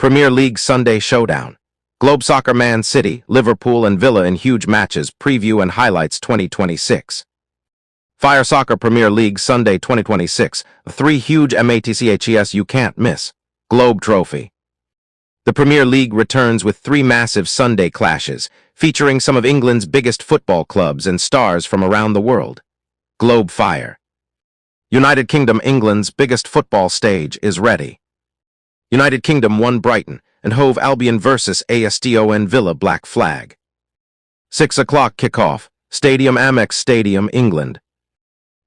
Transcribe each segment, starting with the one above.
Premier League Sunday Showdown. Globe Soccer Man City, Liverpool and Villa in huge matches, preview and highlights 2026. Fire Soccer Premier League Sunday 2026. 3 huge matches you can't miss. Globe Trophy. The Premier League returns with 3 massive Sunday clashes, featuring some of England's biggest football clubs and stars from around the world. Globe Fire. United Kingdom, England's biggest football stage, is ready. United Kingdom won Brighton, and Hove Albion versus Aston Villa Black Flag. 6 o'clock kickoff, Stadium Amex Stadium, England.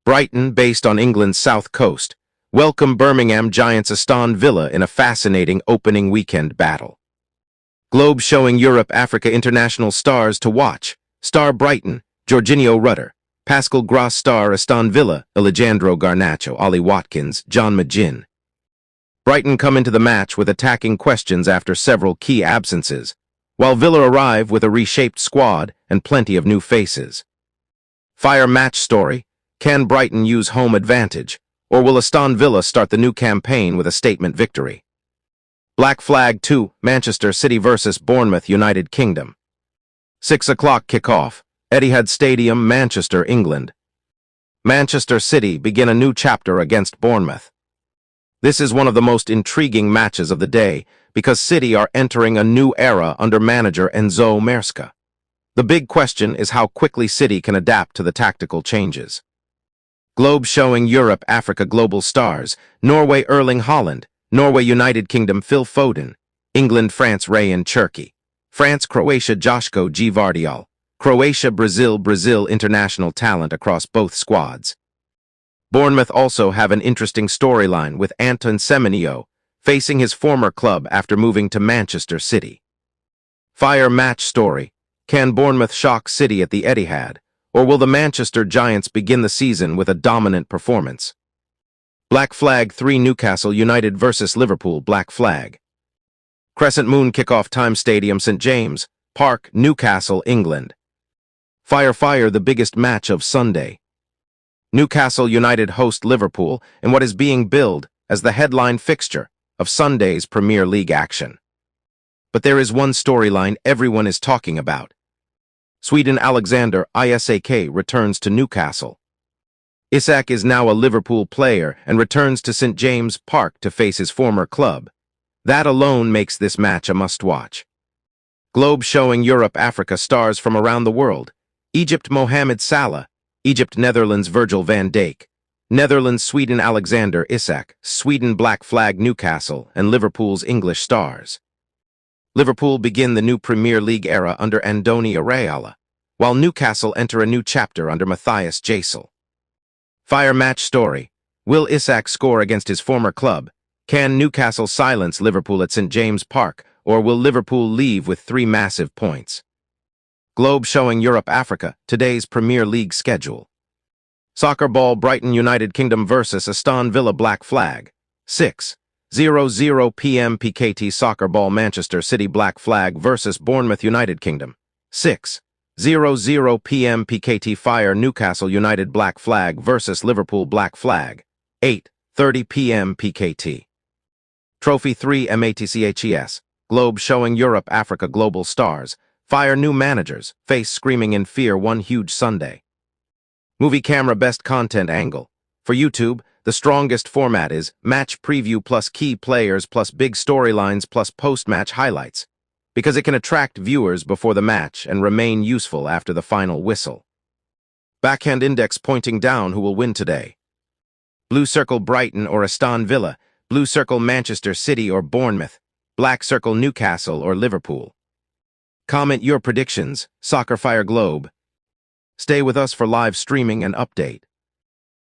Brighton, based on England's south coast, welcome Birmingham Giants Aston Villa in a fascinating opening weekend battle. Globe showing Europe Africa international stars to watch. Star Brighton, Jorginho Rudder. Pascal Gross. Star Aston Villa, Alejandro Garnacho, Ollie Watkins, John McGinn. Brighton come into the match with attacking questions after several key absences, while Villa arrive with a reshaped squad and plenty of new faces. Fire match story. Can Brighton use home advantage, or will Aston Villa start the new campaign with a statement victory? Black Flag 2, Manchester City versus Bournemouth, United Kingdom. 6 o'clock kickoff, Etihad Stadium, Manchester, England. Manchester City begin a new chapter against Bournemouth. This is one of the most intriguing matches of the day because City are entering a new era under manager Enzo Maresca. The big question is how quickly City can adapt to the tactical changes. Globe showing Europe Africa global stars. Norway Erling Haaland, Norway United Kingdom Phil Foden, England France Ryan Cherki, France Croatia Joško Gvardiol, Croatia Brazil international talent across both squads. Bournemouth also have an interesting storyline with Anton Semenyo facing his former club after moving to Manchester City. Fire match story. Can Bournemouth shock City at the Etihad, or will the Manchester Giants begin the season with a dominant performance? Black Flag 3 Newcastle United versus Liverpool Black Flag. Crescent Moon kickoff time Stadium St James Park, Newcastle, England. Fire the biggest match of Sunday. Newcastle United host Liverpool in what is being billed as the headline fixture of Sunday's Premier League action. But there is one storyline everyone is talking about. Sweden Alexander Isak returns to Newcastle. Isak is now a Liverpool player and returns to St James Park to face his former club. That alone makes this match a must-watch. Globe showing Europe Africa stars from around the world. Egypt Mohamed Salah, Egypt Netherlands Virgil van Dijk, Netherlands Sweden Alexander Isak, Sweden Black Flag Newcastle, and Liverpool's English stars. Liverpool begin the new Premier League era under Andoni Iraola, while Newcastle enter a new chapter under Matthias Gisel. Fire match story. Will Isak score against his former club? Can Newcastle silence Liverpool at St James Park, or will Liverpool leave with 3 massive points? Globe showing Europe Africa, today's Premier League schedule. Soccer ball Brighton United Kingdom versus Aston Villa Black Flag. 6:00 p.m. PKT Soccer ball Manchester City Black Flag versus Bournemouth United Kingdom. 6:00 p.m. PKT Fire Newcastle United Black Flag versus Liverpool Black Flag. 8:30 p.m. PKT. Trophy 3 matches. Globe showing Europe Africa global stars. Fire new managers, face screaming in fear one huge Sunday. Movie camera best content angle. For YouTube, the strongest format is match preview plus key players plus big storylines plus post-match highlights, because it can attract viewers before the match and remain useful after the final whistle. Backhand index pointing down who will win today. Blue circle Brighton or Aston Villa, blue circle Manchester City or Bournemouth, black circle Newcastle or Liverpool. Comment your predictions, Soccer Fire Globe. Stay with us for live streaming and update.